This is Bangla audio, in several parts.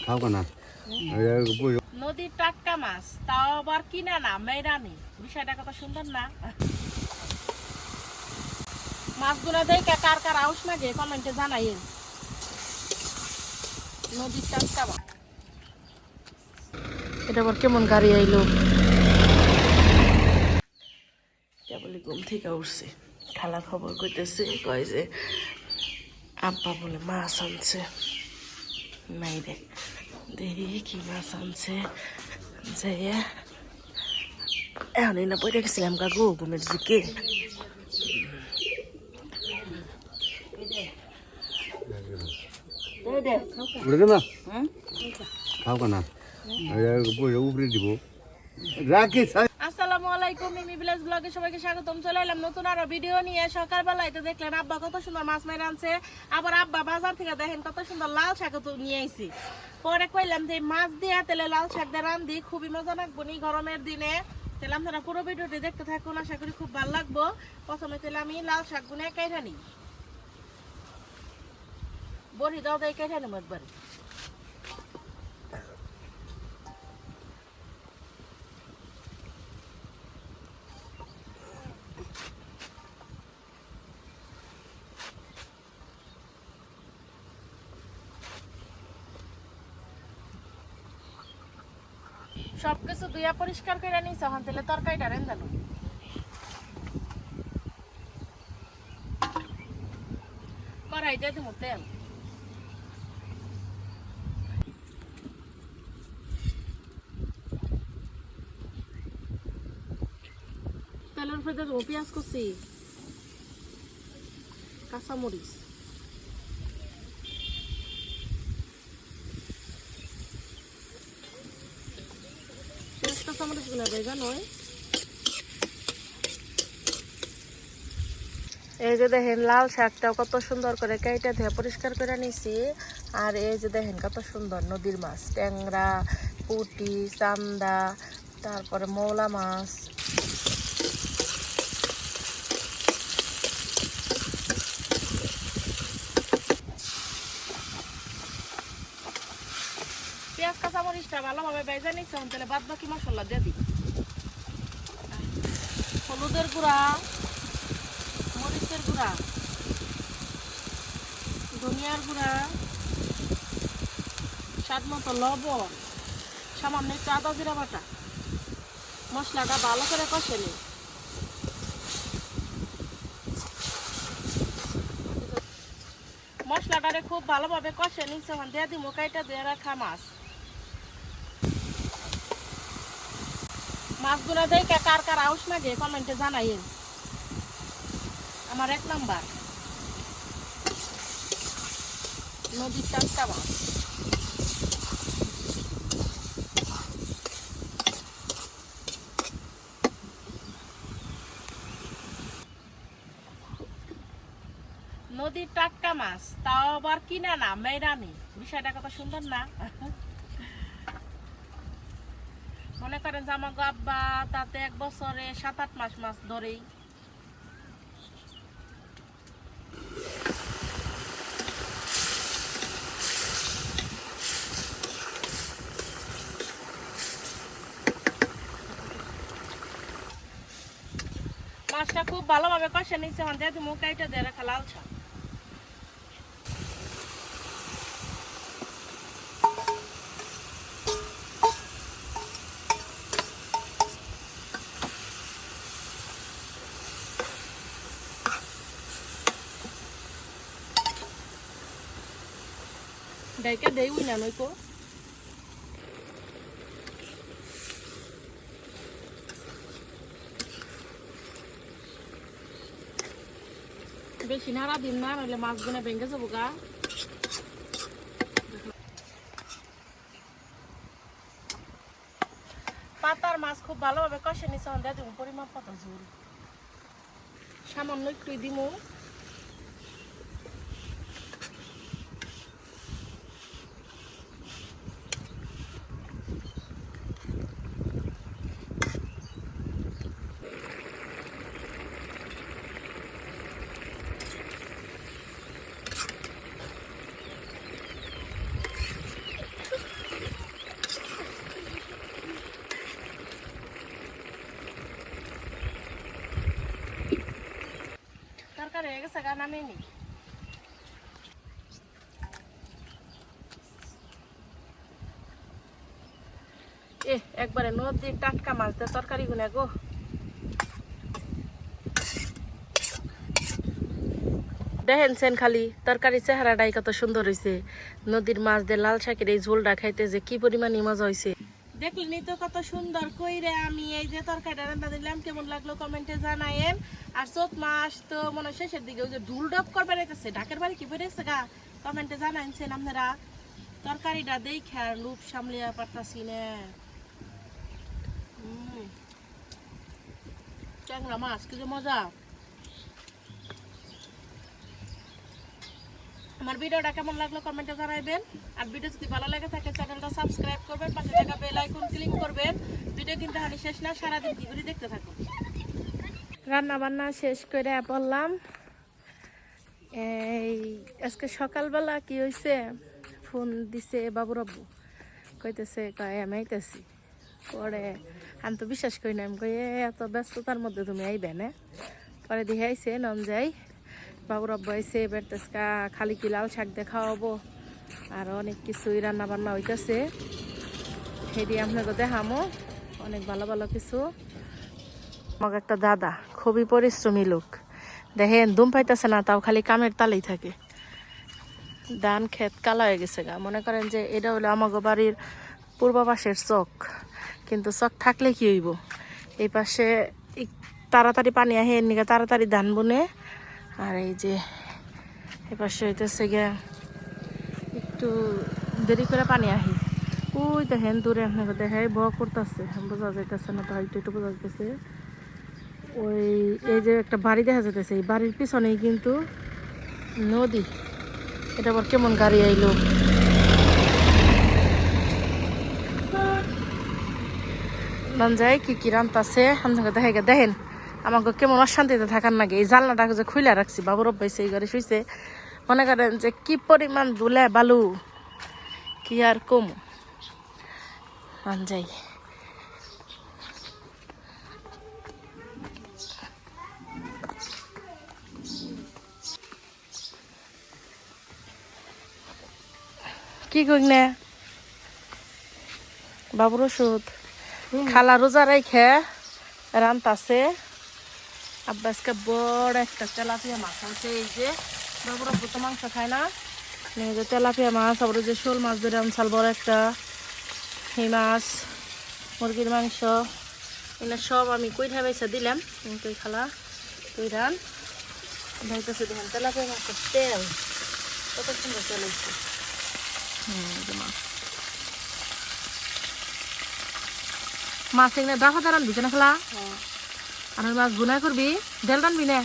খাও না নদীর টাটকা মাছ, তাও আবার কিনা না, মেরানি। বিষয়টা কত সুন্দর না? মাছগুলো দেখে কার কার আউশ লাগে কমেন্টে জানাইন। নদীর টাটকা মাছ। এটা আবার কেমন গাড়ি আইলো? কেবলই ঘুম থেকে উঠছে, খালা খবর কইতেছে, কয় যে আব্বা বলে মাছ আনছে। নাই রে, দেখি কি মাছ আনছে। যে এখন না পড়ে গেছিলাম কাকু ঘুমের দিকে। খাও না উপরে দিব রাখি। আসসালামু আলাইকুম, মিমি ভিলেজ ব্লগে সবাইকে স্বাগতম। চলে এলাম নতুন আরো ভিডিও নিয়ে। সকালবেলায় তো দেখলেন আব্বা কত সুন্দর মাছ মেরে আনছে। আবার আব্বা বাজার থেকে দেখেন কত সুন্দর লাল শাক তো নিয়ে আইছি। পরে কইলাম যে মাছ দিয়ে তেলে লাল শাক দিয়ে রান্ধি, খুবই মজা লাগবো নি গরমের দিনে। তাহলে আপনারা পুরো ভিডিওটি দেখতে থাকুন, আশা করি খুব ভালো লাগবো। প্রথমে তাহলে আমি লাল শাক গুনে কেটে নিই। বড়ি দাও দিয়ে কেটে নেব একবারে। সবকিছু ধুইয়া পরিষ্কার করে নিয়েছি, এখন তাহলে তরকারিটা রেঁধানো। কড়াই দিয়ে দিব তেল। তেলের উপরে দিয়ে দেবো পেঁয়াজ কুচি, কাঁচামরিচ, পেঁয়াজ কাঁচামরিচ গুলো দেয় নয়। এই যে দেখেন লাল শাকটাও কত সুন্দর করে কেটে ধুয়ে পরিষ্কার করে নিছি। আর এই যে দেখেন কত সুন্দর নদীর মাছ, ট্যাংরা, পুঁটি, চান্দা, তারপরে মৌলা মাছ। পেঁয়াজ কাঁচামরিচটা ভালোভাবে ভেজে নিচ্ছি, তাহলে বাদ বাকি মশলা দিয়ে দিই। হলুদের গুঁড়া, মরিচের গুঁড়া, ধনিয়ার গুঁড়া, স্বাদ মতো লবণ, সামান্য একটু আদা জিরা বাটা। মশলাটা ভালো করে কষে নিই। মশলাটারে খুব ভালোভাবে কষে নিচ্ছে, এখন দিয়ে দিই কাইটা দিয়ে রাখা মাছ। মাছগুলো দেখে কার কার আউশ লাগে কমেন্টে জানাইন। আমার 1 নাম্বার নদীর টাটকা মাছ। নদীর টাটকা মাছ, তাও আবার কিনা না, মেরানি। বিষয়টা কত সুন্দর না? মনে করেন যে আমার আব্বা তাতে 1 বছরে 7-8 মাস মাছ ধরেই। মাছটা খুব ভালোভাবে কষে নিচ্ছে, এখন দিয়ে দিই কাইটা দিয়ে রাখা লাল শাক। ডাইকা দেই না নইকো। বেশি নাড়া দিন না, নইলে মাছগুলো ভেঙে যাবো গা। পাতার মাছ খুব ভালোভাবে কষে নিচ্ছে, দিয়ে দিব পরিমাপ মতো ঝোল, সামান্য একটু দিব। গেছে গা নামে নি একবারে নদীর টাটকা মাছ দিয়ে তরকারি গুনে গো দেখেনছেন খালি তরকারি চেহারাটাই কত সুন্দর হয়েছে নদীর মাছ দিয়ে লাল শাকের এই ঝোলটা খাইতে যে কি পরিমাণে মজা হয়েছে দেখলেনি তো কত সুন্দর কইরে আমি এই যে তরকারিটা রান্না দিলাম কেমন লাগলো কমেন্টে জানায়েন আর চোত মাস তো মনে হয় শেষের দিকে ওই যে ঢুল ডপ করবে রেখেছে ঢাকের বাড়ি কি বেড়েছে গা কমেন্টে জানাইছেন আপনারা তরকারিটা দেখে আর লুপ সামলিয়া পারতাছি না ট্যাংরা মাছ কি যে মজা আমার ভিডিওটা কেমন লাগলো কমেন্টে জানাবেন আর ভিডিও যদি ভালো লাগে থাকে চ্যানেলটা সাবস্ক্রাইব করবেন পাশে থাকা বেল আইকন ক্লিক করবেন ভিডিও কিন্তু হানি শেষ না সারাদিন কি করে দেখতে থাকুন রান্না বান্না শেষ করে বললাম এই আজকে সকালবেলা কি হয়েছে ফোন দিছে বাবুর আব্বু কইতেছে কয় আমি আইতেছি পরে আমি তো বিশ্বাস করি না আমি কই এত ব্যস্ততার মধ্যে তুমি আইবে না পরে দেখে আইসে নন যাই বাবুর আব্বু আইসে এবার তেসকা খালি কি লাল শাক দিয়ে খাওয়াবো আর অনেক কিছুই রান্না বান্না হইতেছে সেটি আপনাকে দেখামো অনেক ভালো ভালো কিছু আমাকে একটা দাদা খুবই পরিশ্রমী লোক দেখেন দুম পাইতেছে না তাও খালি কামের তালেই থাকে ধান ক্ষেত কালা হয়ে গেছে গা মনে করেন যে এটা হলো আমাকে বাড়ির পূর্ব পাশের চক কিন্তু চক থাকলে কি হইব এই পাশে তাড়াতাড়ি পানি আহে এর নিকে তাড়াতাড়ি ধান বুনে আর এই যে এই পাশে হইতেছে গিয়া একটু দেরি করে পানি আহি ওই দেখেন দূরে আপনাকে দেখাই ভয় করতেছে বোঝা যাইতেছে না তো একটু একটু বোঝা যাইতেছে ওই এই যে একটা বাড়ি দেখা যাইতেছে এই বাড়ির পিছনেই কিন্তু নদী এটা আবার কেমন গাড়ি আইলো যায় কি কি রান্তাছে আপনাকে দেখাই দেখেন আমাকে কেমন অশান্তিতে থাকার নাকি এই জানলাটাকে যে খুলে রাখছি বাবুর অভ্যাস এই ঘরে শুইছে মনে করেন যে কি পরিমাণ ধুলে বালু কি আর কম যাই কি করি না বাবুর ওষুধ খালা রোজা রাইখে রান্তাছে আব্বাসকে বড় একটা তেলাপিয়া মাছ আছে এই যে বাবুর আব্বু তো মাংস খায় না এই যে তেলাপিয়া মাছ আবার যে শোল মাছ ধরে আনছাল বড় একটা সেই মাছ মুরগির মাংস এনে সব আমি কইঠা বেসা দিলাম কই খালা কই রান ভাইতেছে দেখেন তেলাপিয়া মাছের তেল কত সুন্দর তেল হয়েছে মাছ এখানে দাফা দাঁড়ান দিছে না খালা আর ওই মাছ গুনাই করবি দেল রানবি না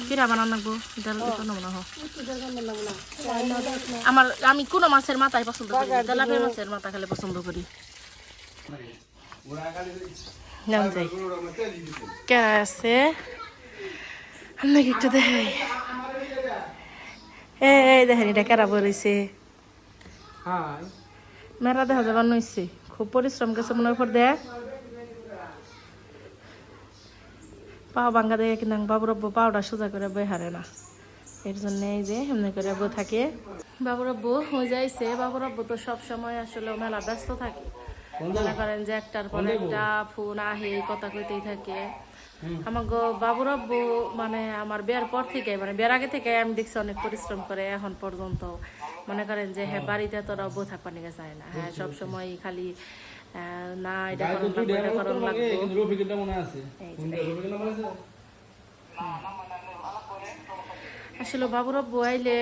কিরা বানান লাগবো দেল আমার আমি কোনো মাছের মাথায় পছন্দ করি তেলাপিয়া মাছের মাথা খেলে পছন্দ করি কে আছে আপনাকে একটু দেখাই এই দেখেন এটা কেরা বলেছে মেলা দেখা যাবার নইছে খুব পরিশ্রম গেছে মনে উপর দেখ পাও ভাঙ্গা দেখে কিন্তু বাবুর আব্বু পাওটা সোজা করে বই হারে না এর জন্য এই যে এমনি করে আব্বু থাকে বাবুর আব্বু হয়ে যাইছে বাবুর আব্বু তো সব সময় আসলে মেলা ব্যস্ত থাকে মনে করেন যে একটার পর একটা ফোন আহে কথা কইতেই থাকে আমাকে বাবুর আব্বু মানে আমার বিয়ার পর থেকে মানে বিয়ার আগে থেকে আমি দেখছি অনেক পরিশ্রম করে এখন পর্যন্ত মনে করেন যে হ্যাঁ বাড়িতে তোরা আব্বু থাকবার নিকে চায় না হ্যাঁ সবসময় খালি না এটা করন লাগবে এটা করন লাগবে আসলে বাবুর আব্বু আইলে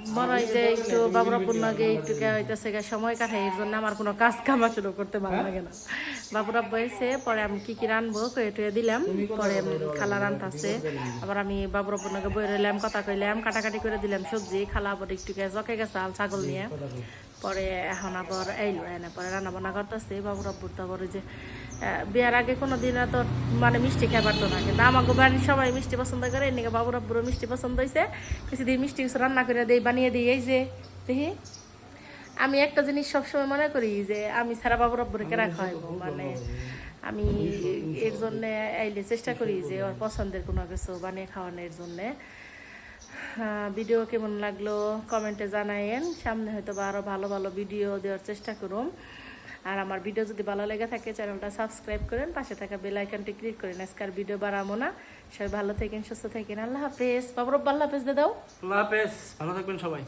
মনে হয় যে একটু বাবুর আব্বুর নাগে একটু হইতেছে সময় কাটাই এর জন্য আমার কোনো কাজ কাম আসলে করতে ভালো লাগে না বাবুর আব্বু এসে পরে আমি কি কি রানবো কয়ে দিলাম পরে খালা রান্তাছে আবার আমি বাবুর আব্বুর নাগে বই রইলাম কথা কইলাম কাটাকাটি করে দিলাম সবজি খালা আবার একটু জকে গেছে আল ছাগল নিয়ে পরে এখন আবার এইলো এনে পরে রান্না বান্না করতেছে বাবুর আব্বুর তো আবার ওই যে বিয়ার আগে কোনো দিন তো মানে মিষ্টি খেয়ে পারতো না কিন্তু আমাকে বাড়ির সবাই মিষ্টি পছন্দ করে এদিকে বাবুর আব্বুরও মিষ্টি পছন্দ হয়েছে কিছুদিন মিষ্টি কিছু রান্না করে দিই বানিয়ে দিই এই যে দেখি আমি একটা জিনিস সবসময় মনে করি যে আমি সারা বাবুর আব্বুরে কেনা খাওয়াইবো মানে আমি এর জন্যে আইলে চেষ্টা করি যে ওর পছন্দের কোনো কিছু বানিয়ে খাওয়ানোর জন্যে। ভিডিও কেমন লাগলো কমেন্টে জানাইন। সামনে হয়তো বা আরও ভালো ভালো ভিডিও দেওয়ার চেষ্টা করুন। আর আমার ভিডিও যদি ভালো লেগে থাকে চ্যানেলটা সাবস্ক্রাইব করেন, পাশে থাকা বেল আইকনটি ক্লিক করেন। আজকাল ভিডিও বাড়াবো না। সবাই ভালো থাকেন, সুস্থ থাকেন। আল্লাহ হাফেজ। বাবর আল্লাহ হাফেজ দিয়ে দাও। আল্লাহ হাফেজ, ভালো থাকবেন সবাই।